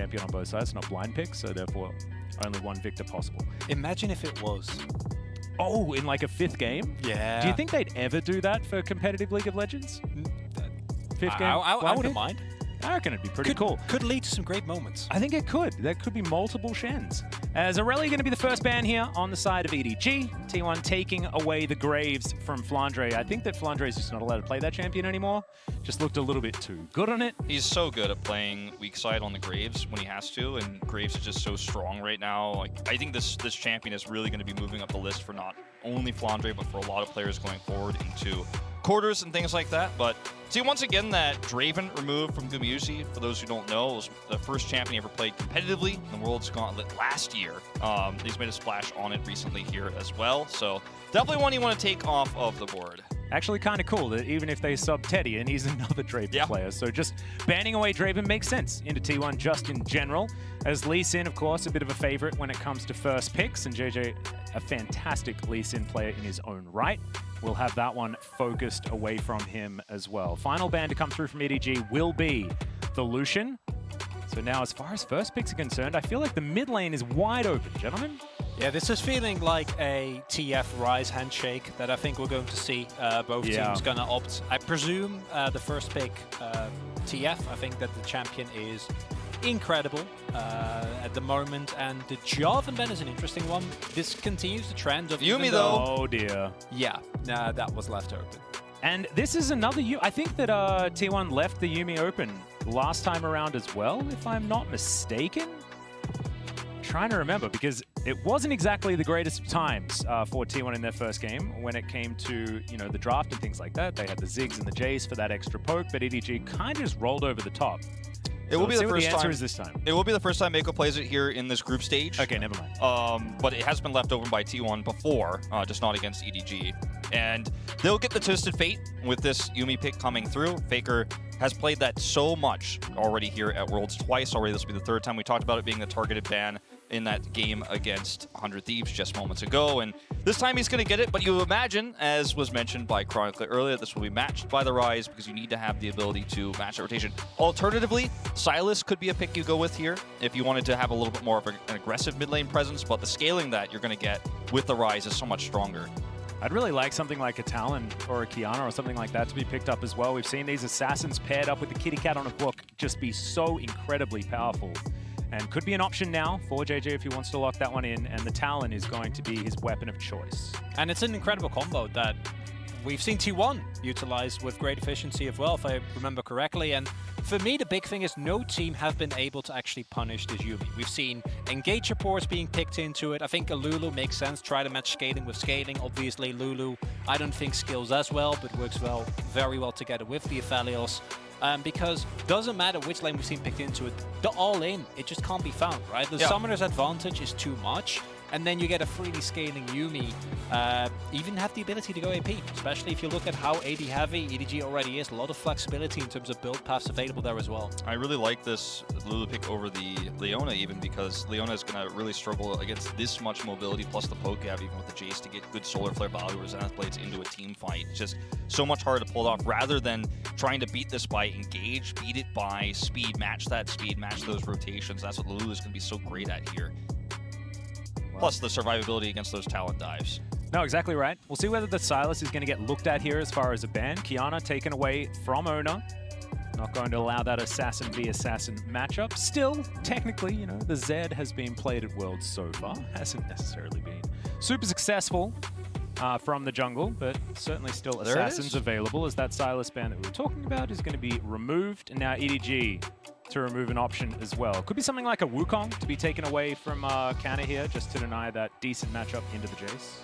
champion on both sides, not blind picks, so therefore only one victor possible. Imagine if it was. Oh, in like a 5th game? Yeah. Do you think they'd ever do that for competitive League of Legends? 5th game? I wouldn't mind. I reckon it'd be pretty cool. Could lead to some great moments. I think it could. There could be multiple Shens. As Aurelia going to be the first ban here on the side of EDG. T1 taking away the Graves from Flandre. I think that Flandre is just not allowed to play that champion anymore. Just looked a little bit too good on it. He's so good at playing weak side on the Graves when he has to, and Graves is just so strong right now. Like, I think this champion is really going to be moving up the list for not only Flandre, but for a lot of players going forward into quarters and things like that. But see, once again, that Draven removed from Gumayusi, for those who don't know, was the first champion he ever played competitively in the World's Gauntlet last year. He's made a splash on it recently here as well. So definitely one you want to take off of the board. Actually kind of cool that even if they sub Teddy and he's another Draven player. So just banning away Draven makes sense into T1 just in general. As Lee Sin, of course, a bit of a favorite when it comes to first picks, and JJ, a fantastic Lee Sin player in his own right. We'll have that one focused away from him as well. Final ban to come through from EDG will be the Lucian. So now as far as first picks are concerned, I feel like the mid lane is wide open, gentlemen. Yeah, this is feeling like a TF Rise handshake that I think we're going to see. Both teams going to opt. I presume the first pick, TF. I think that the champion is incredible at the moment, and the Jarvan ban is an interesting one. This continues the trend of Yuumi though. Oh dear. Yeah, that was left open. And this is another I think that T1 left the Yuumi open last time around as well, if I'm not mistaken. Trying to remember, because it wasn't exactly the greatest of times for T1 in their first game when it came to, you know, the draft and things like that. They had the Ziggs and the Jace for that extra poke, but EDG kind of just rolled over the top. It will be the first answer time. Is this time. It will be the first time Mako plays it here in this group stage. Okay, never mind. But it has been left open by T1 before, just not against EDG. And they'll get the Twisted Fate with this Yuumi pick coming through. Faker has played that so much already here at Worlds twice already. This will be the 3rd time. We talked about it being the targeted ban in that game against 100 Thieves just moments ago. And this time he's going to get it, but you imagine, as was mentioned by Chronicler earlier, this will be matched by the Rise because you need to have the ability to match that rotation. Alternatively, Sylas could be a pick you go with here if you wanted to have a little bit more of an aggressive mid lane presence, but the scaling that you're going to get with the Rise is so much stronger. I'd really like something like a Talon or a Kiana or something like that to be picked up as well. We've seen these assassins paired up with the kitty cat on a book just be so incredibly powerful. And could be an option now for JJ if he wants to lock that one in, and the Talon is going to be his weapon of choice. And it's an incredible combo that we've seen T1 utilize with great efficiency as well, if I remember correctly. And for me, the big thing is no team have been able to actually punish this Yuumi. We've seen engage supports being picked into it. I think a Lulu makes sense. Try to match scaling with scaling. Obviously, Lulu, I don't think scales as well, but works very well together with the Aphelios. Because doesn't matter which lane we've seen picked into it, the all-in, it just can't be found, right? The summoner's advantage is too much, and then you get a freely scaling Yuumi, even have the ability to go AP, especially if you look at how AD heavy EDG already is. A lot of flexibility in terms of build paths available there as well. I really like this Lulu pick over the Leona even, because Leona is going to really struggle against this much mobility plus the poke gap, even with the Jace, to get good solar flare value or Zenith Blades into a team fight. It's just so much harder to pull it off rather than trying to beat this by engage, beat it by speed, match that speed, match those rotations. That's what Lulu is going to be so great at here. Well, plus the survivability against those Talon dives. No, exactly right. We'll see whether the Sylas is going to get looked at here as far as a ban. Kiana taken away from Ona. Not going to allow that assassin v assassin matchup. Still, technically, you know, the Zed has been played at Worlds so far. Hasn't necessarily been super successful from the jungle, but certainly still assassins available, as that Sylas ban that we were talking about is going to be removed. And now EDG to remove an option as well. Could be something like a Wukong to be taken away from Canna here, just to deny that decent matchup into the Jace.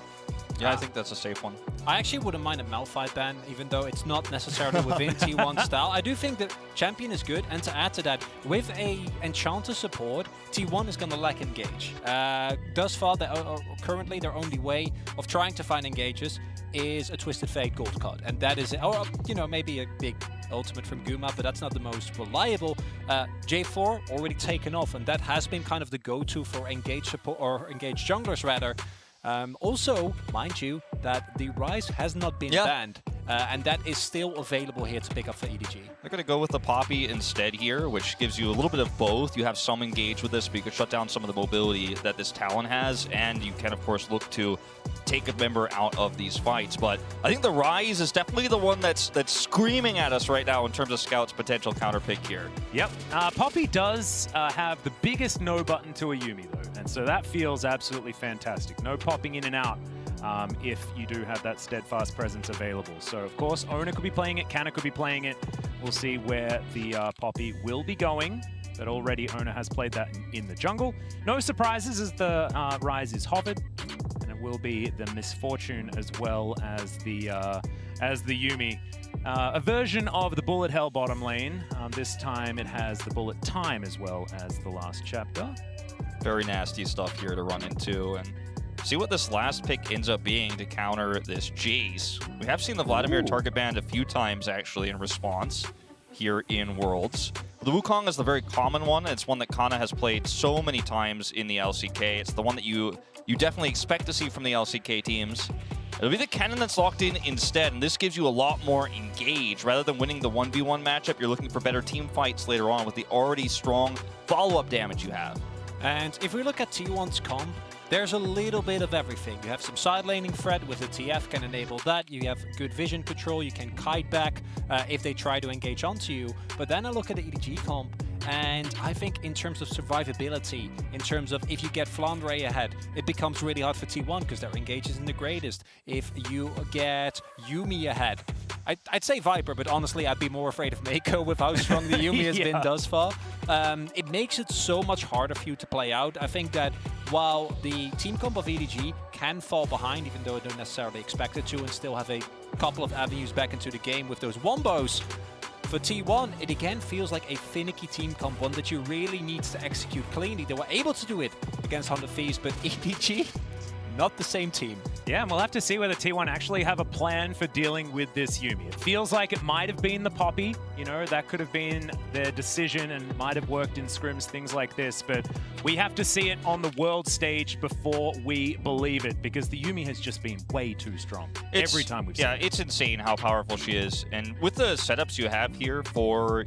Yeah, I think that's a safe one. I actually wouldn't mind a Malphite ban, even though it's not necessarily within T1 style. I do think that Champion is good, and to add to that, with a Enchanter support, T1 is going to lack engage. Thus far, currently their only way of trying to find engages is a Twisted Fate gold card, and that is, or you know, maybe a big ultimate from Guma, but that's not the most reliable. J4 already taken off, and that has been kind of the go-to for engage support, or engage junglers rather. Also, mind you, that the Rise has not been banned. and that is still available here to pick up for EDG. They're going to go with the Poppy instead here, which gives you a little bit of both. You have some engage with this, but you can shut down some of the mobility that this Talon has, and you can, of course, look to take a member out of these fights. But I think the Rise is definitely the one that's screaming at us right now in terms of Scout's potential counter pick here. Yep. Poppy does have the biggest no button to a Yuumi, though, and so that feels absolutely fantastic. No popping in and out if you do have that steadfast presence available. So, of course, Owner could be playing it, Canna could be playing it. We'll see where the Poppy will be going, but already Owner has played that in the jungle. No surprises as the Rise is hovered, and it will be the Misfortune as well as the Yuumi. A version of the Bullet Hell bottom lane. This time it has the Bullet Time as well as the last chapter. Very nasty stuff here to run into, and see what this last pick ends up being to counter this Jace. We have seen the Vladimir target banned a few times actually in response here in Worlds. The Wukong is the very common one. It's one that Kana has played so many times in the LCK. It's the one that you definitely expect to see from the LCK teams. It'll be the Kennen that's locked in instead, and this gives you a lot more engage. Rather than winning the 1v1 matchup, you're looking for better team fights later on with the already strong follow-up damage you have. And if we look at T1's comp, there's a little bit of everything. You have some side laning threat with the TF can enable that. You have good vision control. You can kite back if they try to engage onto you. But then I look at the EDG comp, and I think in terms of survivability, in terms of if you get Flandre ahead, it becomes really hard for T1 because their engage isn't the greatest. If you get Yuumi ahead, I'd say Viper, but honestly, I'd be more afraid of Mako with how strong the Yuumi has been thus far. It makes it so much harder for you to play out. I think that while the team comp of EDG can fall behind, even though I don't necessarily expect it to, and still have a couple of avenues back into the game with those wombos, for T1, it again feels like a finicky team comp, one that you really need to execute cleanly. They were able to do it against 100 Thieves, but EDG, not the same team. Yeah, and we'll have to see whether T1 actually have a plan for dealing with this Yuumi. It feels like it might have been the Poppy, you know, that could have been their decision and might have worked in scrims, things like this, but we have to see it on the world stage before we believe it, because the Yuumi has just been way too strong every time we've seen it. Yeah, it's insane how powerful she is, and with the setups you have here for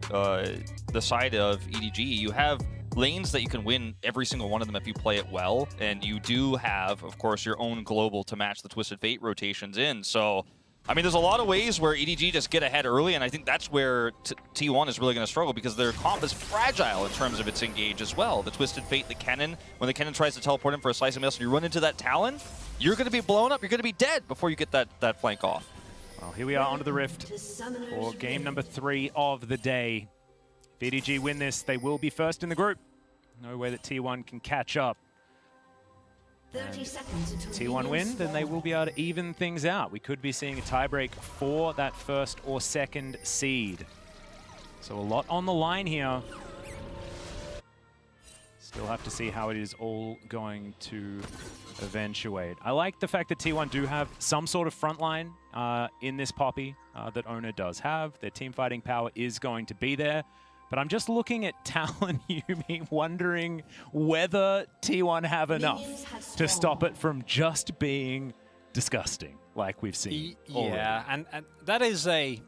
the side of EDG, you have lanes that you can win every single one of them if you play it well, and you do have, of course, your own global to match the Twisted Fate rotations in. So, I mean, there's a lot of ways where EDG just get ahead early, and I think that's where T1 is really going to struggle because their comp is fragile in terms of its engage as well. The Twisted Fate, the Kennen, when the Kennen tries to teleport in for a slice of meals and you run into that Talon, you're going to be blown up, you're going to be dead before you get that flank off. Well, here we are onto the Rift for game number 3 of the day. If EDG win this, they will be first in the group. No way that T1 can catch up. 30 seconds until T1 win, then they will be able to even things out. We could be seeing a tiebreak for that first or second seed. So a lot on the line here. Still have to see how it is all going to eventuate. I like the fact that T1 do have some sort of front line in this Poppy that Owner does have. Their team fighting power is going to be there. But I'm just looking at Talon Yuumi, wondering whether T1 have enough to stop it from just being disgusting, like we've seen already. Yeah, and that is a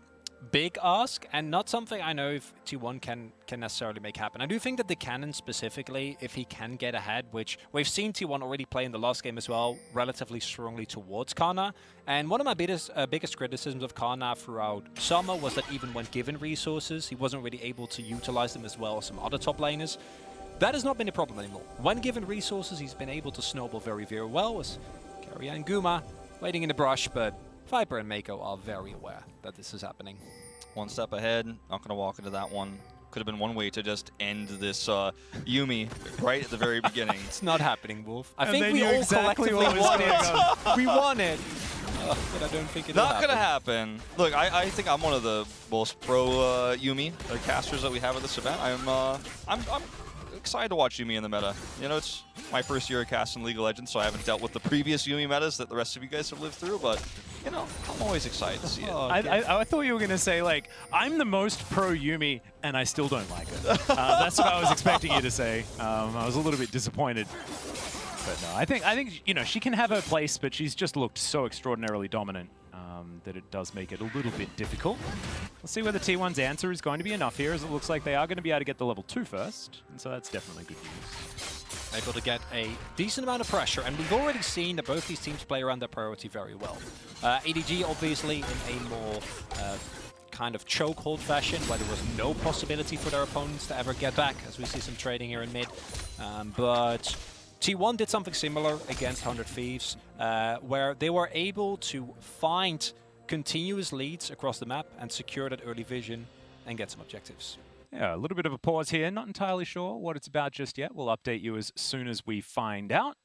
big ask, and not something I know if T1 can necessarily make happen. I do think that the Cannon specifically, if he can get ahead, which we've seen T1 already play in the last game as well, relatively strongly towards Kana. And one of my biggest criticisms of Kana throughout summer was that even when given resources, he wasn't really able to utilize them as well as some other top laners. That has not been a problem anymore. When given resources, he's been able to snowball very, very well with Keria and Guma waiting in the brush, but Viper and Mako are very aware that this is happening. One step ahead, not going to walk into that one. Could have been one way to just end this Yuumi right at the very beginning. It's not happening, Wolf. I And think they we knew all exactly collectively what was won going it. We won it. But I don't think it'll Not happen. going to happen. Look, I think I'm one of the most pro Yuumi casters that we have at this event. I'm excited to watch Yuumi in the meta. You know, it's my first year of casting League of Legends, so I haven't dealt with the previous Yuumi metas that the rest of you guys have lived through, but, you know, I'm always excited to see it. I thought you were going to say, like, I'm the most pro Yuumi, and I still don't like it. That's what I was expecting you to say. I was a little bit disappointed. But no, I think you know, she can have her place, but she's just looked so extraordinarily dominant that it does make it a little bit difficult. We'll see whether T1's answer is going to be enough here, as it looks like they are going to be able to get the level 2 first, and so that's definitely good news. Able to get a decent amount of pressure, and we've already seen that both these teams play around their priority very well. EDG obviously in a more kind of chokehold fashion, where there was no possibility for their opponents to ever get back, as we see some trading here in mid. But T1 did something similar against 100 Thieves, where they were able to find continuous leads across the map and secure that early vision and get some objectives. Yeah, a little bit of a pause here. Not entirely sure what it's about just yet. We'll update you as soon as we find out.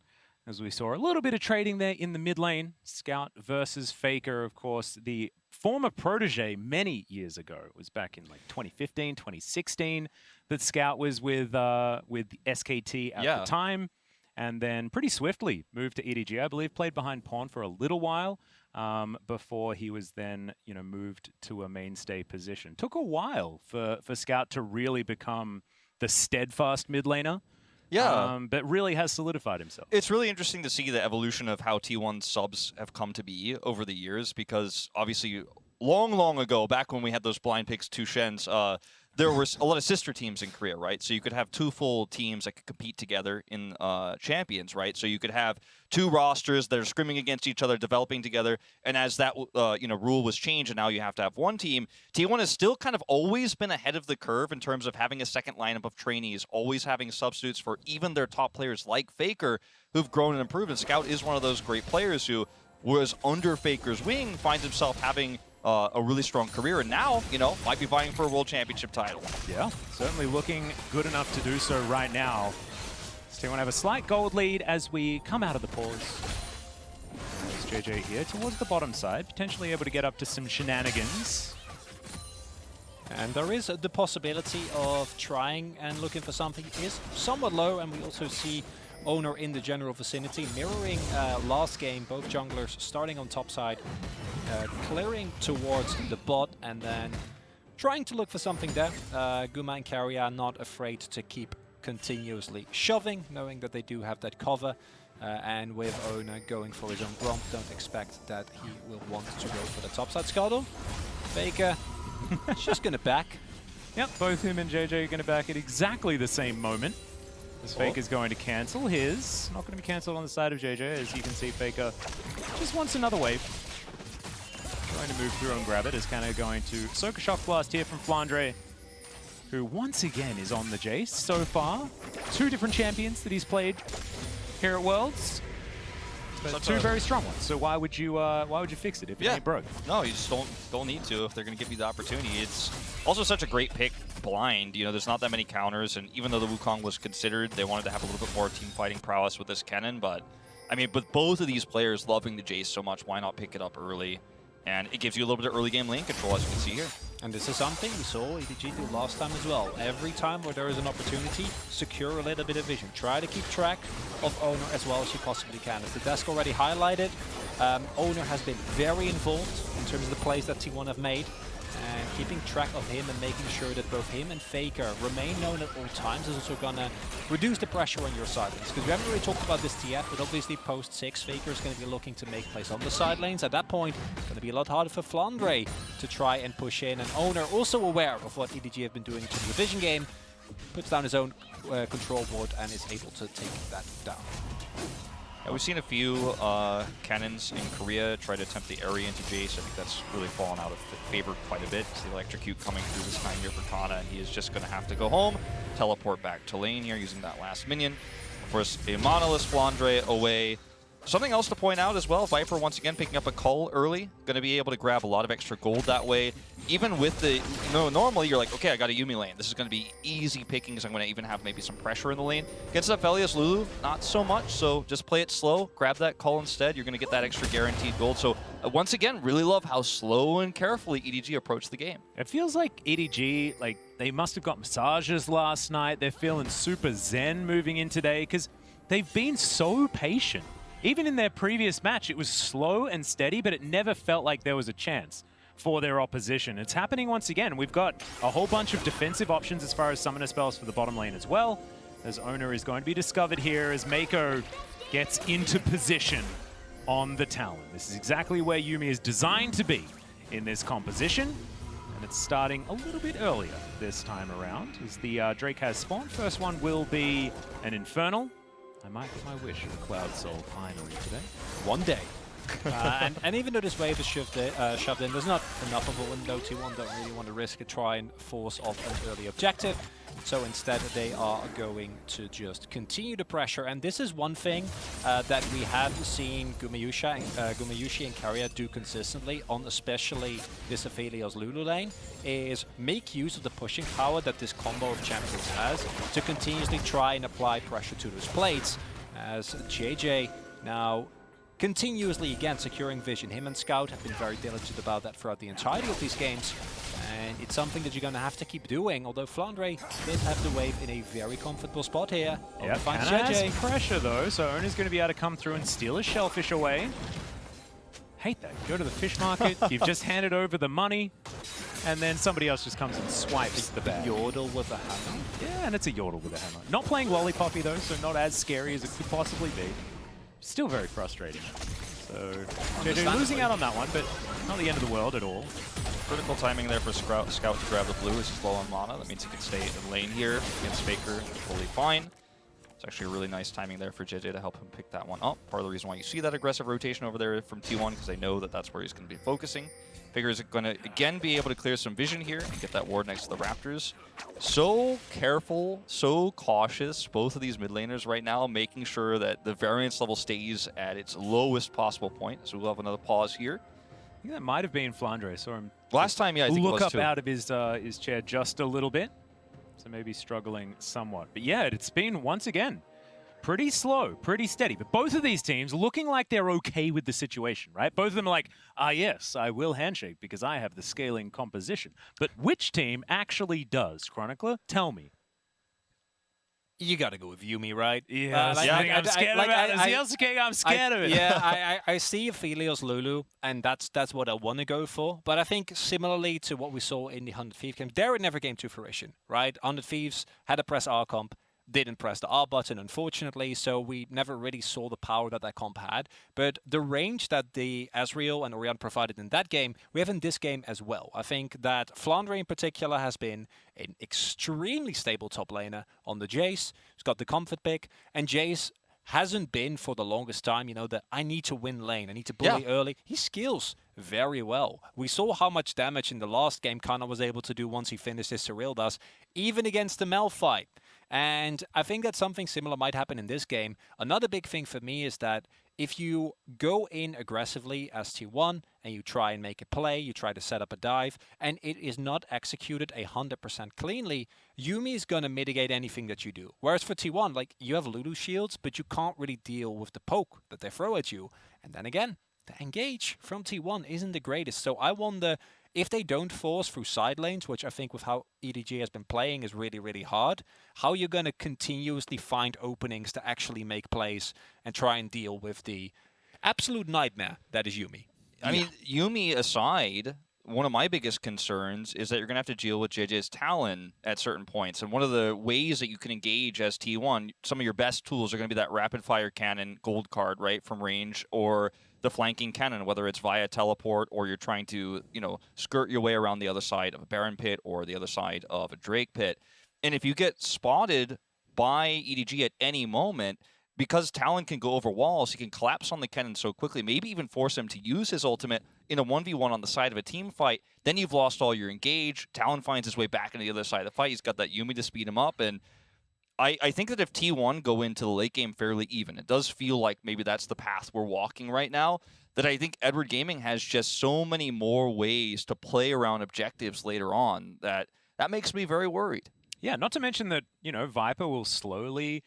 As we saw a little bit of trading there in the mid lane. Scout versus Faker, of course, the former protege many years ago. It was back in like 2015, 2016 that Scout was with SKT at the time. And then pretty swiftly moved to EDG. I believe played behind Pawn for a little while before he was then, moved to a mainstay position. Took a while for Scout to really become the steadfast mid laner. Yeah. But really has solidified himself. It's really interesting to see the evolution of how T1 subs have come to be over the years, because obviously long ago, back when we had those blind picks, two Shens, there was a lot of sister teams in Korea, right? So you could have two full teams that could compete together in champions, right? So you could have two rosters that are scrimming against each other, developing together. And as that rule was changed, and now you have to have one team, T1 has still kind of always been ahead of the curve in terms of having a second lineup of trainees, always having substitutes for even their top players like Faker, who've grown and improved. And Scout is one of those great players who was under Faker's wing, finds himself having a really strong career, and now, might be vying for a world championship title. Yeah, certainly looking good enough to do so right now. T1 have a slight gold lead as we come out of the pause. There's JJ here towards the bottom side, potentially able to get up to some shenanigans. And there is the possibility of trying and looking for something. It is somewhat low, and we also see Owner in the general vicinity, mirroring last game, both junglers starting on top side, clearing towards the bot, and then trying to look for something there. Guma and Carrier not afraid to keep continuously shoving, knowing that they do have that cover. And with Owner going for his own Gromp, don't expect that he will want to go for the top side scuttle. Faker just going to back. Yep, both him and JJ are going to back at exactly the same moment. As Faker's going to cancel his. Not going to be cancelled on the side of JJ, as you can see Faker just wants another wave. Trying to move through and grab it. Is kind of going to soak a shock blast here from Flandre, who once again is on the Jace so far. Two different champions that he's played here at Worlds. But two very strong ones. So why would you fix it if it ain't broke? No, you just don't need to if they're going to give you the opportunity. It's also such a great pick blind. There's not that many counters, and even though the Wukong was considered, they wanted to have a little bit more team fighting prowess with this Kennen. But I mean, with both of these players loving the Jace so much, why not pick it up early? And it gives you a little bit of early game lane control, as you can see here. And this is something we saw EDG do last time as well. Every time where there is an opportunity, secure a little bit of vision. Try to keep track of Owner as well as you possibly can. As the desk already highlighted, Owner has been very involved in terms of the plays that T1 have made. And keeping track of him and making sure that both him and Faker remain known at all times is also going to reduce the pressure on your side lanes. Because we haven't really talked about this TF, but obviously post-6, Faker is going to be looking to make plays on the side lanes. At that point, it's going to be a lot harder for Flandre to try and push in. And Owner, also aware of what EDG have been doing to the vision game, puts down his own control board and is able to take that down. Yeah, we've seen a few cannons in Korea try to attempt the area into Jace. I think that's really fallen out of favor quite a bit. It's the electrocute coming through this time here for Kana, and he is just going to have to go home, teleport back to lane here using that last minion. Of course, a monolith Flandre away. Something else to point out as well, Viper once again picking up a cull early. Going to be able to grab a lot of extra gold that way. Even with the, normally you're like, okay, I got a Yuumi lane. This is going to be easy pickings. I'm going to even have maybe some pressure in the lane. Against Aphelios Lulu, not so much. So just play it slow, grab that cull instead. You're going to get that extra guaranteed gold. So once again, really love how slow and carefully EDG approached the game. It feels like EDG, they must have got massages last night. They're feeling super zen moving in today because they've been so patient. Even in their previous match, it was slow and steady, but it never felt like there was a chance for their opposition. It's happening once again. We've got a whole bunch of defensive options as far as summoner spells for the bottom lane as well. As Owner is going to be discovered here as Mako gets into position on the Talon. This is exactly where Yuumi is designed to be in this composition. And it's starting a little bit earlier this time around as the Drake has spawned. First one will be an Infernal. I might get my wish of Cloud Soul finally today. One day. And even though this wave is shoved in, there's not enough of a window. T1 don't really want to risk it, try and force off an early objective. So instead, they are going to just continue the pressure. And this is one thing that we have seen Gumayushi and Carrier do consistently on especially this Aphelios Lulu lane, is make use of the pushing power that this combo of champions has to continuously try and apply pressure to those plates. As JJ now continuously, again, securing vision. Him and Scout have been very diligent about that throughout the entirety of these games. And it's something that you're going to have to keep doing, although Flandre did have the wave in a very comfortable spot here. Yeah, finds JJ. Pressure, though, so Ona's going to be able to come through and steal his shellfish away. Hate that. Go to the fish market, you've just handed over the money, and then somebody else just comes and swipes the bag. Yordle with a hammer. Yeah, and it's a Yordle with a hammer. Not playing Lollipoppy, though, so not as scary as it could possibly be. Still very frustrating. So JJ losing out on that one, but not the end of the world at all. Critical timing there for Scout to grab the blue as he's low on mana. That means he can stay in lane here against Faker, totally fine. It's actually a really nice timing there for JJ to help him pick that one up. Part of the reason why you see that aggressive rotation over there from T1, because they know that that's where he's going to be focusing. Faker is going to, again, be able to clear some vision here and get that ward next to the Raptors. So careful, so cautious, both of these mid laners right now, making sure that the variance level stays at its lowest possible point. So we'll have another pause here. I think that might have been Flandre. I saw him last time, yeah, I think it look was up too. out of his chair just a little bit. So maybe struggling somewhat. But yeah, it's been, once again, pretty slow, pretty steady. But both of these teams looking like they're okay with the situation, right? Both of them are like, yes, I will handshake because I have the scaling composition. But which team actually does, Chronicler? Tell me. You got to go with Yuumi, right? Yeah, I'm scared of it. As the Elsa King, I'm scared of it. Yeah, I see Aphelios Lulu, and that's what I want to go for. But I think similarly to what we saw in the 100 Thieves game, there it never came to fruition, right? 100 Thieves had to press R comp, didn't press the R button, unfortunately, so we never really saw the power that comp had. But the range that the Azrael and Orion provided in that game, we have in this game as well. I think that Flandre in particular has been an extremely stable top laner on the Jace. He's got the comfort pick, and Jace hasn't been for the longest time, you know, that I need to win lane, I need to bully early. He skills very well. We saw how much damage in the last game Kana was able to do once he finished his Surreal Dust, even against the Malphite. And I think that something similar might happen in this game. Another big thing for me is that if you go in aggressively as T1 and you try and make a play, you try to set up a dive, and it is not executed 100% cleanly, Yuumi is going to mitigate anything that you do. Whereas for T1, like, you have Lulu shields, but you can't really deal with the poke that they throw at you. And then again, the engage from T1 isn't the greatest. So I wonder if they don't force through side lanes, which I think with how EDG has been playing is really, really hard, how you're going to continuously find openings to actually make plays and try and deal with the absolute nightmare that is Yuumi. I mean, Yuumi aside, one of my biggest concerns is that you're going to have to deal with JJ's Talon at certain points. And one of the ways that you can engage as T1, some of your best tools are going to be that rapid fire cannon gold card, right, from range, or the flanking cannon, whether it's via teleport or you're trying to, you know, skirt your way around the other side of a Baron pit or the other side of a Drake pit. And if you get spotted by EDG at any moment, because Talon can go over walls, he can collapse on the cannon so quickly, maybe even force him to use his ultimate in a 1v1 on the side of a team fight. Then you've lost all your engage. Talon finds his way back into the other side of the fight. He's got that Yuumi to speed him up. And I think that if T1 go into the late game fairly even, it does feel like maybe that's the path we're walking right now, that I think Edward Gaming has just so many more ways to play around objectives later on that makes me very worried. Yeah, not to mention that, you know, Viper will slowly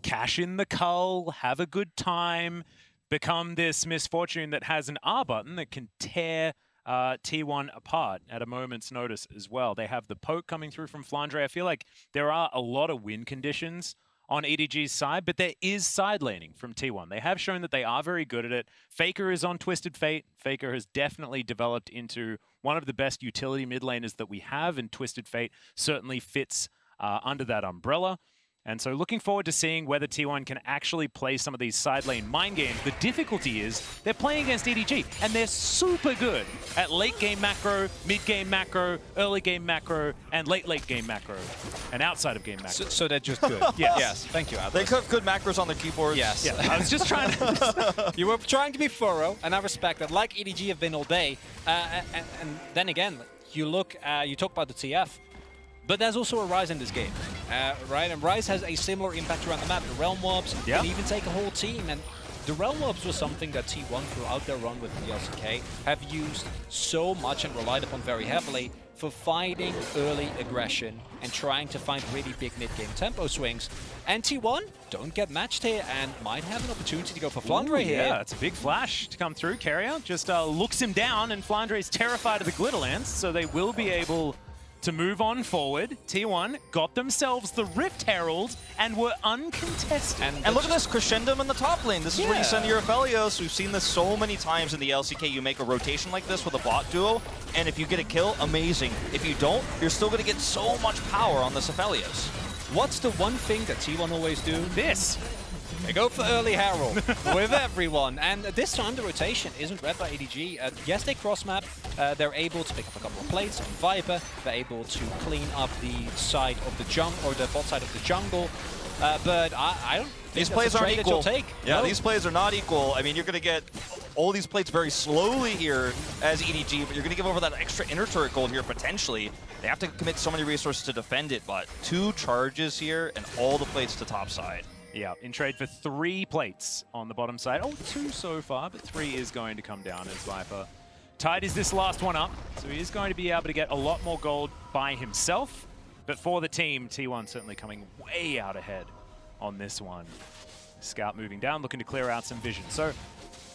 cash in the cull, have a good time, become this misfortune that has an R button that can tear T1 apart at a moment's notice as well. They have the poke coming through from Flandre. I feel like there are a lot of win conditions on EDG's side, but there is side laning from T1. They have shown that they are very good at it. Faker is on Twisted Fate. Faker has definitely developed into one of the best utility mid laners that we have, and Twisted Fate certainly fits under that umbrella. And so looking forward to seeing whether T1 can actually play some of these side lane mind games. The difficulty is they're playing against EDG, and they're super good at late game macro, mid game macro, early game macro, and late game macro, and outside of game macro. So they're just good. Yes. Thank you, Atlas. They have good macros on their keyboards. Yes. Yeah, I was just trying to... You were trying to be thorough, and I respect that, like EDG have been all day. And then again, you look, you talk about the TF, but there's also a Ryze in this game, right? And Ryze has a similar impact around the map. The Realm Orbs can even take a whole team, and the Realm Orbs was something that T1 throughout their run with the LCK have used so much and relied upon very heavily for fighting early aggression and trying to find really big mid-game tempo swings. And T1 don't get matched here and might have an opportunity to go for Flandre here. Yeah, it's a big flash to come through. Carrier just looks him down, and Flandre is terrified of the Glitterlance, so they will be able to move on forward. T1 got themselves the Rift Herald and were uncontested. And look at this crescendum in the top lane. This is where you send your Aphelios. We've seen this so many times in the LCK. You make a rotation like this with a bot duo, and if you get a kill, amazing. If you don't, you're still going to get so much power on this Aphelios. What's the one thing that T1 always do? This. They go for early Herald with everyone, and this time the rotation isn't read by EDG. Yes, they cross-map. They're able to pick up a couple of plates on Viper. They're able to clean up the side of the jungle, or the bot side of the jungle. But I don't think These that's plays a aren't trade equal. that you'll take. Yeah, No. these plays are not equal. I mean, you're going to get all these plates very slowly here as EDG, but you're going to give over that extra inner turret gold here potentially. They have to commit so many resources to defend it, but 2 charges here and all the plates to top side. Yeah, in trade for 3 plates on the bottom side. Oh, 2 so far, but 3 is going to come down as Viper tidies this last one up. So he is going to be able to get a lot more gold by himself. But for the team, T1 certainly coming way out ahead on this one. Scout moving down, looking to clear out some vision. So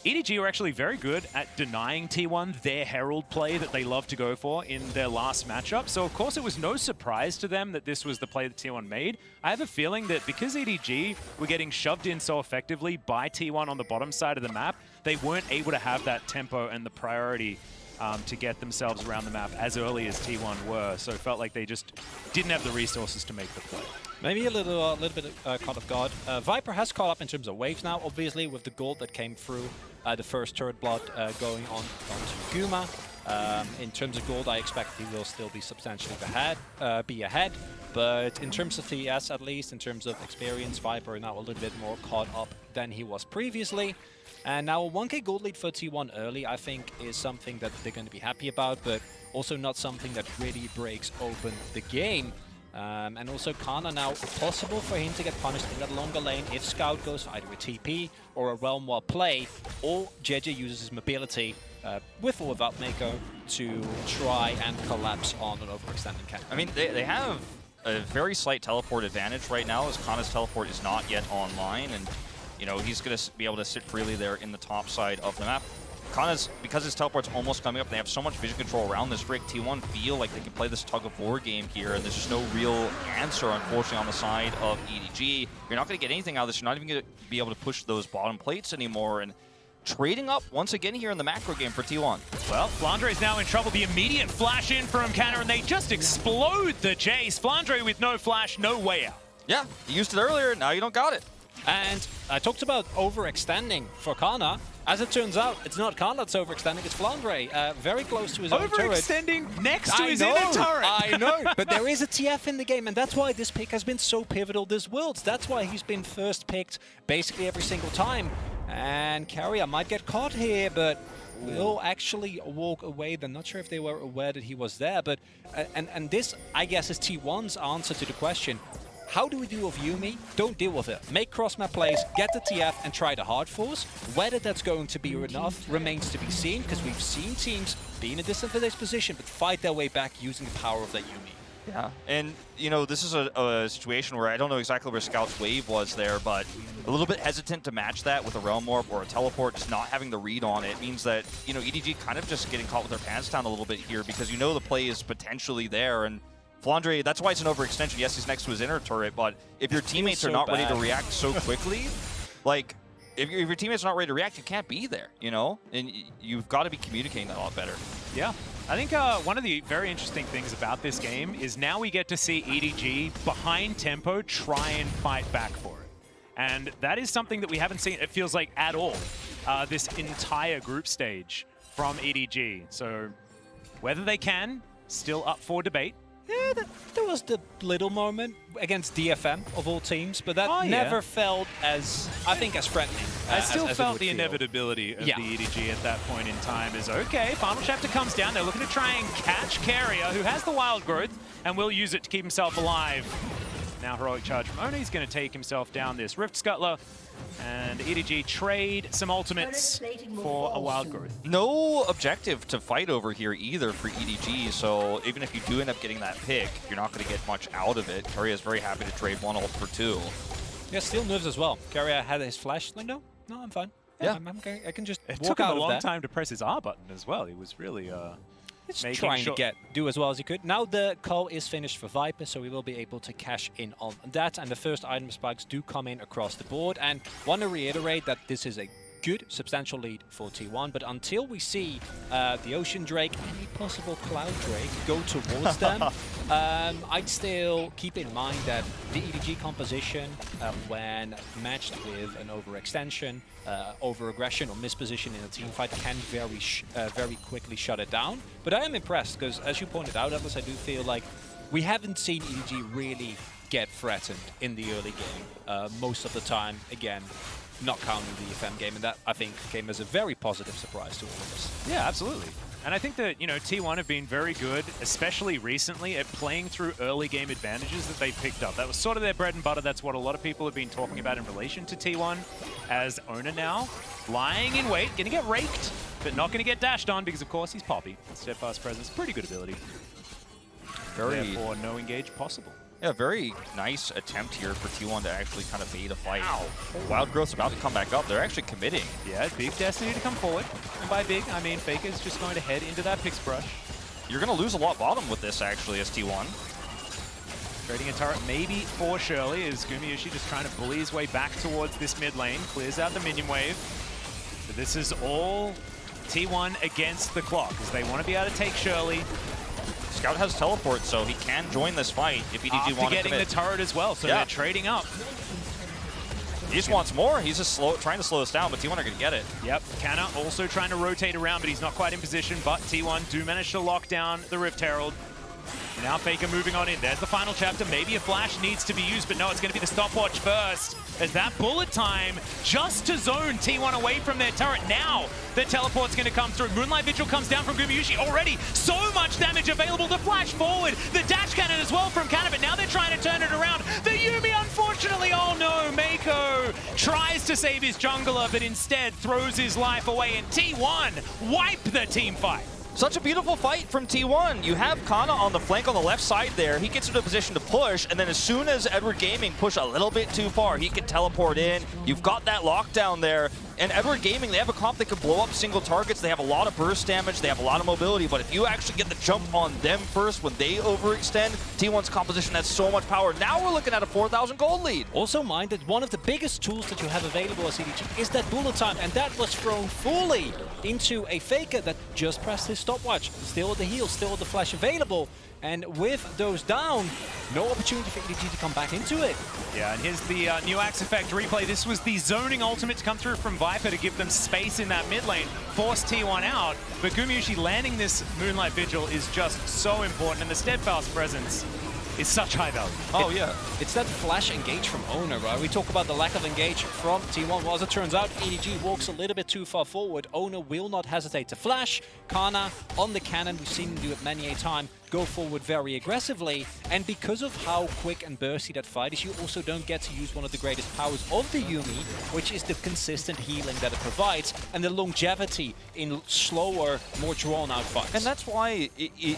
EDG were actually very good at denying T1 their Herald play that they love to go for in their last matchup. So of course it was no surprise to them that this was the play that T1 made. I have a feeling that because EDG were getting shoved in so effectively by T1 on the bottom side of the map, they weren't able to have that tempo and the priority to get themselves around the map as early as T1 were. So it felt like they just didn't have the resources to make the play. Maybe a little bit caught off guard. Viper has caught up in terms of waves now, obviously, with the gold that came through the first turret blood going on to Guma. In terms of gold, I expect he will still be substantially ahead. But in terms of TS, at least, in terms of experience, Viper now a little bit more caught up than he was previously. And now a 1k gold lead for T1 early, I think, is something that they're going to be happy about, but also not something that really breaks open the game. And also Kana now possible for him to get punished in that longer lane if Scout goes for either a TP or a Realm War play, or JJ uses his mobility with or without Mako to try and collapse on an overextending camp. I mean, they have a very slight teleport advantage right now, as Kana's teleport is not yet online, and you know, he's going to be able to sit freely there in the top side of the map. Kana's, because his teleport's almost coming up, they have so much vision control around this rig. T1 feel like they can play this tug-of-war game here, and there's just no real answer, unfortunately, on the side of EDG. You're not going to get anything out of this. You're not even going to be able to push those bottom plates anymore, and trading up once again here in the macro game for T1. Well, Flandre is now in trouble. The immediate flash in from Canna, and they just explode the chase. Flandre with no flash, no way out. Yeah, you used it earlier, now you don't got it. And I talked about overextending for Kana. As it turns out, it's not Kana that's overextending, it's Flandre. Very close to his own turret. Overextending next to his inner turret. I know, but there is a TF in the game, and that's why this pick has been so pivotal this Worlds. That's why he's been first picked basically every single time. And Carrier might get caught here, but will actually walk away. They're not sure if they were aware that he was there, but and this, I guess, is T1's answer to the question. How do we deal with Yuumi? Don't deal with it. Make cross-map plays, get the TF, and try the hard force. Whether that's going to be enough remains to be seen, because we've seen teams be in a disadvantaged position, but fight their way back using the power of that Yuumi. Yeah, and you know, this is a situation where I don't know exactly where Scout's wave was there, but a little bit hesitant to match that with a Realm Warp or a Teleport, just not having the read on it means that, you know, EDG kind of just getting caught with their pants down a little bit here, because you know the play is potentially there, and Flandre, that's why it's an overextension. Yes, he's next to his inner turret, but if your teammates are not ready to react so quickly, like, if your teammates are not ready to react, you can't be there, you know? And you've got to be communicating that a lot better. Yeah, I think one of the very interesting things about this game is now we get to see EDG behind tempo try and fight back for it. And that is something that we haven't seen, it feels like, at all, this entire group stage from EDG. So whether they can, still up for debate. Yeah, there was the little moment against DFM of all teams, but that never felt as, I think, as threatening. I still as felt it the would feel. inevitability of the EDG at that point in time is, okay, final chapter comes down, they're looking to try and catch Carrier, who has the wild growth, and will use it to keep himself alive. Now heroic charge from Ona, he's going to take himself down this Rift Scuttler, and EDG trade some ultimates for a wild growth. No objective to fight over here either for EDG, so even if you do end up getting that pick, you're not going to get much out of it. Carrier is very happy to trade 1 ult for 2. Yeah, still nerves as well. Carrier had his flash. Like, no, I'm fine. Yeah. I can just It walk took him out a of long there. time to press his R button as well. He was really Just making trying sure to do as well as he could. Now the call is finished for Viper, so we will be able to cash in on that. And the first item spikes do come in across the board. And want to reiterate that this is a good, substantial lead for T1. But until we see the Ocean Drake and a possible Cloud Drake go towards them, I'd still keep in mind that the EDG composition, when matched with an overextension, over-aggression or misposition in a team fight, can very quickly shut it down. But I am impressed because, as you pointed out, Atlas, I do feel like we haven't seen EDG really get threatened in the early game. Most of the time, again, not counting the FM game, and that, I think, came as a very positive surprise to all of us. Yeah, absolutely. And I think that, you know, T1 have been very good, especially recently, at playing through early game advantages that they picked up. That was sort of their bread and butter. That's what a lot of people have been talking about in relation to T1 as owner now. Lying in wait, going to get raked, but not going to get dashed on because, of course, he's Poppy. Steadfast presence, pretty good ability. Therefore, no engage possible. Yeah, very nice attempt here for T1 to actually kind of bait a fight. Wild Growth's about to come back up. They're actually committing. Yeah, big Destiny to come forward. And by big, I mean Faker's just going to head into that Pix Brush. You're going to lose a lot bottom with this, actually, as T1. Trading a turret maybe for Shirley as Gumayushi just trying to bully his way back towards this mid lane. Clears out the minion wave. But this is all T1 against the clock as they want to be able to take Shirley. Scout has teleport, so he can join this fight if EDG want to After getting the turret as well, so they're trading up. He just wants more. He's just trying to slow us down, but T1 are going to get it. Yep, Canna also trying to rotate around, but he's not quite in position. But T1 do manage to lock down the Rift Herald. Now Faker moving on in. There's the final chapter. Maybe a flash needs to be used, but no, it's going to be the stopwatch first. As that bullet time just to zone T1 away from their turret. Now the teleport's going to come through. Moonlight Vigil comes down from Gumayushi already. So much damage available to flash forward. The dash cannon as well from Canna, but now they're trying to turn it around. The Yuumi, unfortunately, oh no, Mako tries to save his jungler, but instead throws his life away, and T1 wipe the team fight. Such a beautiful fight from T1. You have Kana on the flank on the left side there. He gets into a position to push, and then as soon as Edward Gaming push a little bit too far, he can teleport in. You've got that lockdown there. And Edward Gaming, they have a comp that can blow up single targets. They have a lot of burst damage. They have a lot of mobility. But if you actually get the jump on them first when they overextend, T1's composition has so much power. Now we're looking at a 4,000 gold lead. Also mind that one of the biggest tools that you have available as EDG is that bullet time. And that was thrown fully into a Faker that just pressed his stopwatch. Still with the heal, still with the flash available. And with those down, no opportunity for EDG to come back into it. Yeah, and here's the new Axe Effect replay. This was the zoning ultimate to come through from Viper to give them space in that mid lane, force T1 out. But Gumayushi landing this Moonlight Vigil is just so important, and the Steadfast presence is such high value. Oh, yeah. It's that flash engage from Ona, right? We talk about the lack of engage from T1. Well, as it turns out, EDG walks a little bit too far forward. Ona will not hesitate to flash. Kana on the cannon, we've seen him do it many a time, go forward very aggressively. And because of how quick and bursty that fight is, you also don't get to use one of the greatest powers of the Yuumi, which is the consistent healing that it provides and the longevity in slower, more drawn-out fights. And that's why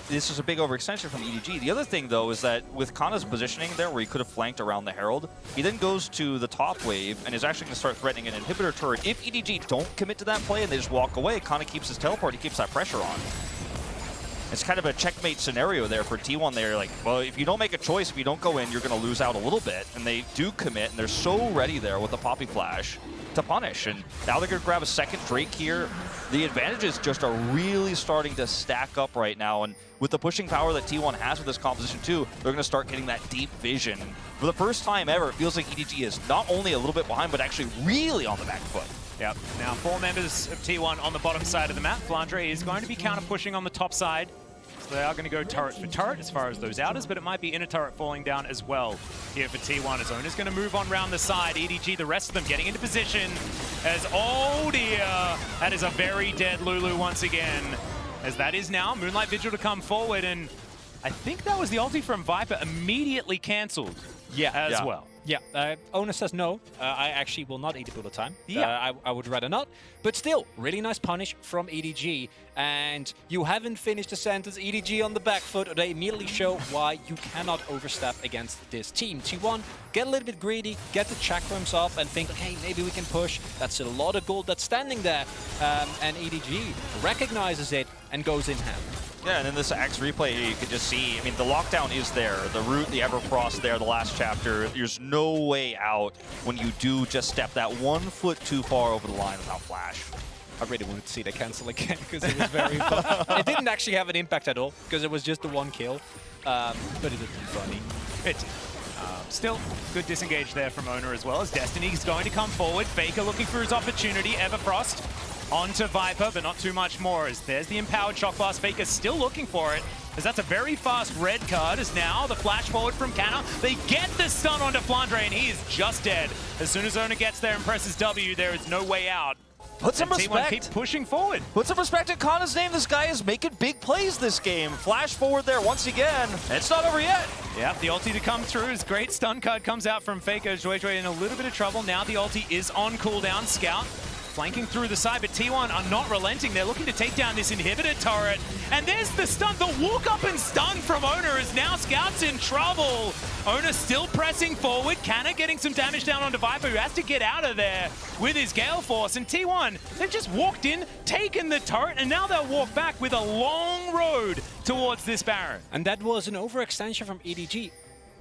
this is a big overextension from EDG. The other thing, though, is that with Kana's positioning there, where he could have flanked around the Herald, he then goes to the top wave and is actually going to start threatening an inhibitor turret. If EDG don't commit to that play and they just walk away, Kana keeps his teleport, he keeps that pressure on. It's kind of a checkmate scenario there for T1. They're like, well, if you don't make a choice, if you don't go in, you're going to lose out a little bit. And they do commit, and they're so ready there with the Poppy Flash to punish. And now they're going to grab a second Drake here. The advantages just are really starting to stack up right now. And with the pushing power that T1 has with this composition too, they're going to start getting that deep vision. For the first time ever, it feels like EDG is not only a little bit behind, but actually really on the back foot. Yep. Now 4 members of T1 on the bottom side of the map. Flandre is going to be counter-pushing on the top side. So they are going to go turret for turret as far as those outers, but it might be inner turret falling down as well here for T1. As Ona's going to move on round the side. EDG, the rest of them getting into position as, oh dear, that is a very dead Lulu once again. As that is now Moonlight Vigil to come forward, and I think that was the ulti from Viper immediately cancelled as well. Yeah, Ona says no. I actually will not eat a bullet time. Yeah. I would rather not. But still, really nice punish from EDG. And you haven't finished the sentence, EDG on the back foot. They immediately show why you cannot overstep against this team. T1, get a little bit greedy, get the chakrams up and think, okay, maybe we can push. That's a lot of gold that's standing there. And EDG recognizes it and goes in hand. Yeah, and in this Axe replay, you could just see, I mean, the lockdown is there. The root, the Everfrost there, the last chapter. There's no way out when you do just step that 1 foot too far over the line without Flash. I really wanted to see that cancel again because it was very fun. It didn't actually have an impact at all because it was just the 1 kill. But it did be funny. It did. Still, good disengage there from Ona as well, as Destiny's going to come forward. Faker looking for his opportunity. Everfrost onto Viper, but not too much more, as there's the empowered shock blast. Faker still looking for it, as that's a very fast red card, as now the flash forward from Canna. They get the stun onto Flandre, and he is just dead. As soon as Ona gets there and presses W, there is no way out. Put some respect. T1 keep pushing forward. Put some respect in Kanna's name. This guy is making big plays this game. Flash forward there once again. It's not over yet. Yeah, the ulti to come through. His great stun card comes out from Faker. Joy in a little bit of trouble. Now the ulti is on cooldown. Scout flanking through the side, but T1 are not relenting. They're looking to take down this inhibitor turret. And there's the stun. The walk up and stun from Ona is now Scout's in trouble. Ona still pressing forward. Canna getting some damage down onto Viper, who has to get out of there with his Gale Force. And T1, they've just walked in, taken the turret, and now they'll walk back with a long road towards this Baron. And that was an overextension from EDG.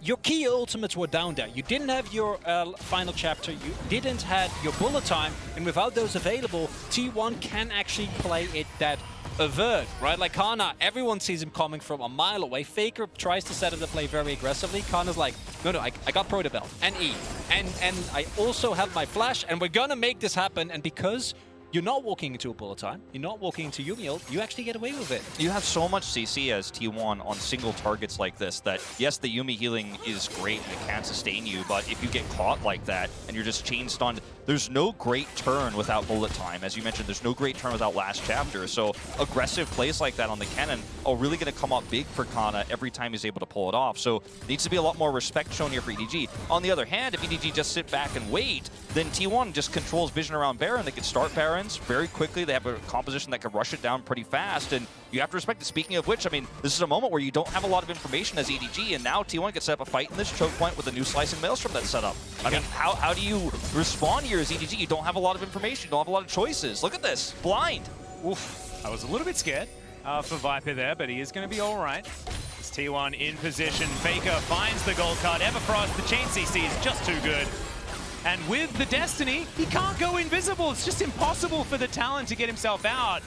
Your key ultimates were down there. You didn't have your final chapter, you didn't have your bullet time, and without those available, T1 can actually play it that avert, right? Like Kanna, everyone sees him coming from a mile away. Faker tries to set up the play very aggressively. Kanna's like, no, I got Protobell and E, and I also have my flash, and we're gonna make this happen. And because you're not walking into a bullet time, you're not walking into Yuumi ult, you actually get away with it. You have so much CC as T1 on single targets like this that, yes, the Yuumi healing is great and it can sustain you, but if you get caught like that and you're just chain stunned, there's no great turn without bullet time. As you mentioned, there's no great turn without last chapter. So aggressive plays like that on the cannon are really going to come up big for Kanna every time he's able to pull it off. So needs to be a lot more respect shown here for EDG. On the other hand, if EDG just sit back and wait, then T1 just controls vision around Baron. They can start Barons very quickly. They have a composition that can rush it down pretty fast. And you have to respect it. Speaking of which, I mean, this is a moment where you don't have a lot of information as EDG, and now T1 gets set up a fight in this choke point with a new slicing Maelstrom that's set up. I mean, how do you respond here as EDG? You don't have a lot of information. You don't have a lot of choices. Look at this. Blind. Oof. I was a little bit scared for Viper there, but he is going to be all right. It's T1 in position. Faker finds the gold card. Everfrost, the chain CC is just too good. And with the Destiny, he can't go invisible. It's just impossible for the Talon to get himself out.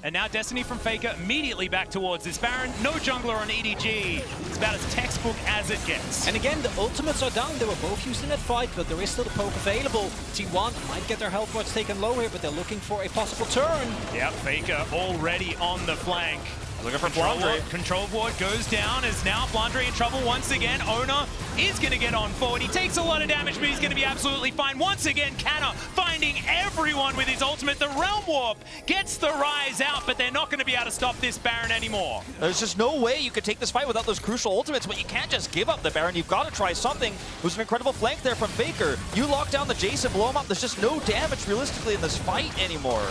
And now Destiny from Faker immediately back towards this Baron. No jungler on EDG. It's about as textbook as it gets. And again, the ultimates are down. They were both used in that fight, but there is still the poke available. T1 might get their health wards taken low here, but they're looking for a possible turn. Yep, Faker already on the flank. Looking for Flandre. Control ward goes down as now Flandre in trouble once again. Ona is going to get on forward. He takes a lot of damage, but he's going to be absolutely fine. Once again, Canna finding everyone with his ultimate. The Realm Warp gets the rise out, but they're not going to be able to stop this Baron anymore. There's just no way you could take this fight without those crucial ultimates, but you can't just give up the Baron. You've got to try something. It was an incredible flank there from Faker. You lock down the Jason, blow him up. There's just no damage realistically in this fight anymore.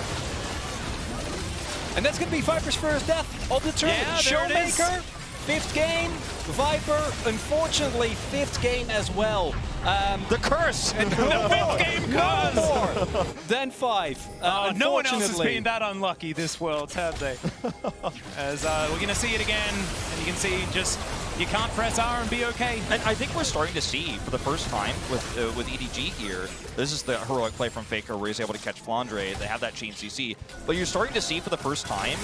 And that's going to be Viper's first death of the tournament. Yeah, Showmaker, 5th game. Viper, unfortunately, 5th game as well. The curse! The 5th game curse! then 5. No one else has Unfortunately. been that unlucky this world, have they? As we're going to see it again, and you can see just you can't press R and be okay. And I think we're starting to see for the first time with EDG here, this is the heroic play from Faker where he's able to catch Flandre. They have that chain CC. But you're starting to see for the first time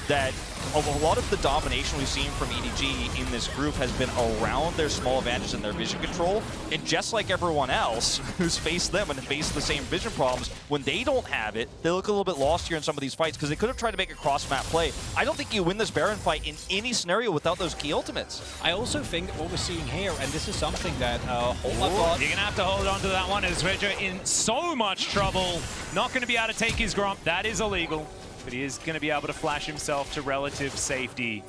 that a lot of the domination we've seen from EDG in this group has been around their small advantages and their vision control. And just like everyone else who's faced them and faced the same vision problems, when they don't have it, they look a little bit lost here in some of these fights because they could have tried to make a cross-map play. I don't think you win this Baron fight in any scenario without those key ultimates. I also think that what we're seeing here, and this is something that Holmar You're going to have to hold on to that one as Reggio in so much trouble. Not going to be able to take his Gromp. That is illegal. But he is going to be able to flash himself to relative safety.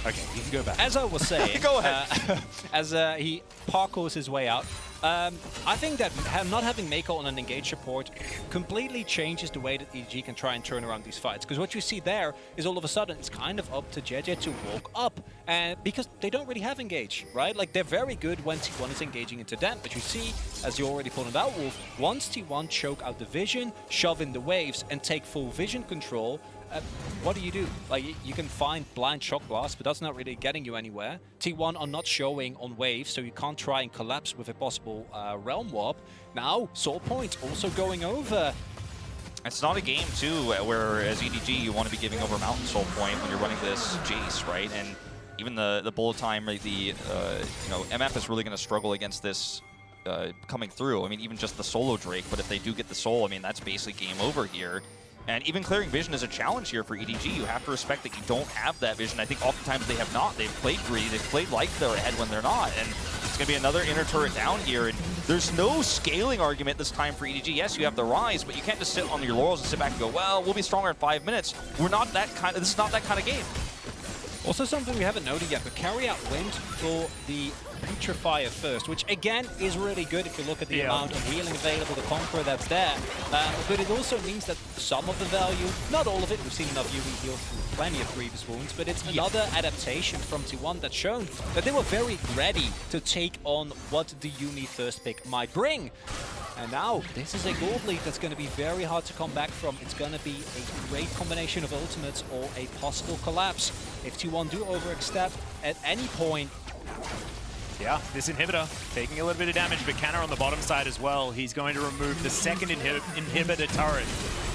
Okay, you can go back. As I was saying, Go ahead. As he parkours his way out, I think that not having Mako on an engage support completely changes the way that EDG can try and turn around these fights. Because what you see there is all of a sudden it's kind of up to JJ to walk up. And because they don't really have engage, right? Like they're very good when T1 is engaging into them. But you see, as you already pointed out, Wolf, once T1 choke out the vision, shove in the waves, and take full vision control, what do? Like, you can find blind shock blast, but that's not really getting you anywhere. T1 are not showing on waves, so you can't try and collapse with a possible realm warp. Now, Soul Point also going over. It's not a game, too, where as EDG you want to be giving over Mountain Soul Point when you're running this Jace, right? And even the bullet time, you know, MF is really going to struggle against this coming through. I mean, even just the solo Drake, but if they do get the soul, I mean, that's basically game over here. And even clearing vision is a challenge here for EDG. You have to respect that you don't have that vision. I think oftentimes they have not. They've played greedy. They've played like they're ahead when they're not. And it's going to be another inner turret down here. And there's no scaling argument this time for EDG. Yes, you have the rise, but you can't just sit on your laurels and sit back and go, well, we'll be stronger in 5 minutes. We're not that kind of, this is not that kind of game. Also something we haven't noted yet, but Carry Out went for the Petrifier first, which again is really good if you look at the amount of healing available to Conqueror that's there. But it also means that some of the value, not all of it, we've seen enough UV heal through plenty of previous wounds, but it's another adaptation from T1 that's shown that they were very ready to take on what the Yuumi first pick might bring. And now, this is a gold lead that's going to be very hard to come back from. It's going to be a great combination of ultimates or a possible collapse. If T1 do overextend at any point. Yeah, this inhibitor taking a little bit of damage, but Canna on the bottom side as well. He's going to remove the second inhibitor turret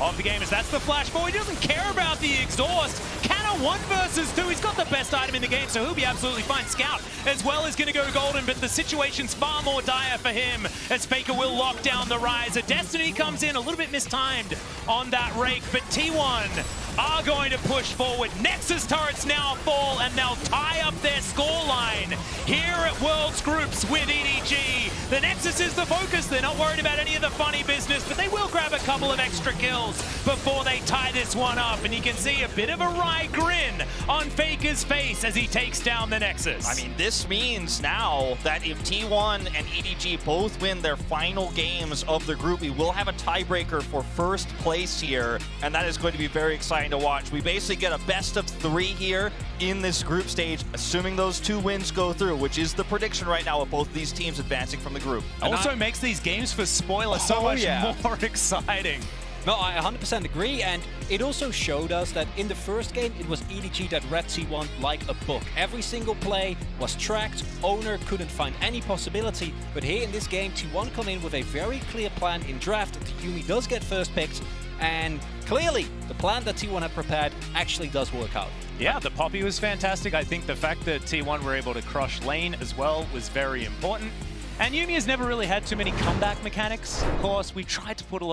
of the game, as that's the flash forward. He doesn't care about the exhaust. Canna 1 versus 2. He's got the best item in the game, so he'll be absolutely fine. Scout as well is going to go golden, but the situation's far more dire for him as Faker will lock down the rise. A Destiny comes in a little bit mistimed on that rake, but T1 are going to push forward. Nexus turrets now fall, and they'll tie up their scoreline here at Worlds Groups with EDG. The Nexus is the focus. They're not worried about any of the funny business, but they will grab a couple of extra kills before they tie this one up. And you can see a bit of a wry grin on Faker's face as he takes down the Nexus. I mean, this means now that if T1 and EDG both win their final games of the group, we will have a tiebreaker for first place here, and that is going to be very exciting to watch. We basically get a best of 3 here in this group stage, assuming those 2 wins go through, which is the prediction right now of both these teams advancing from the group. Also makes these games for spoiler so much more exciting. No, I 100% agree, and it also showed us that in the first game, it was EDG that read T1 like a book. Every single play was tracked, Owner couldn't find any possibility, but here in this game, T1 come in with a very clear plan in draft. Yuumi does get first picked, and clearly, the plan that T1 had prepared actually does work out. Yeah, the Poppy was fantastic. I think the fact that T1 were able to crush lane as well was very important. And Yuumi has never really had too many comeback mechanics. Of course, we tried to put a lot of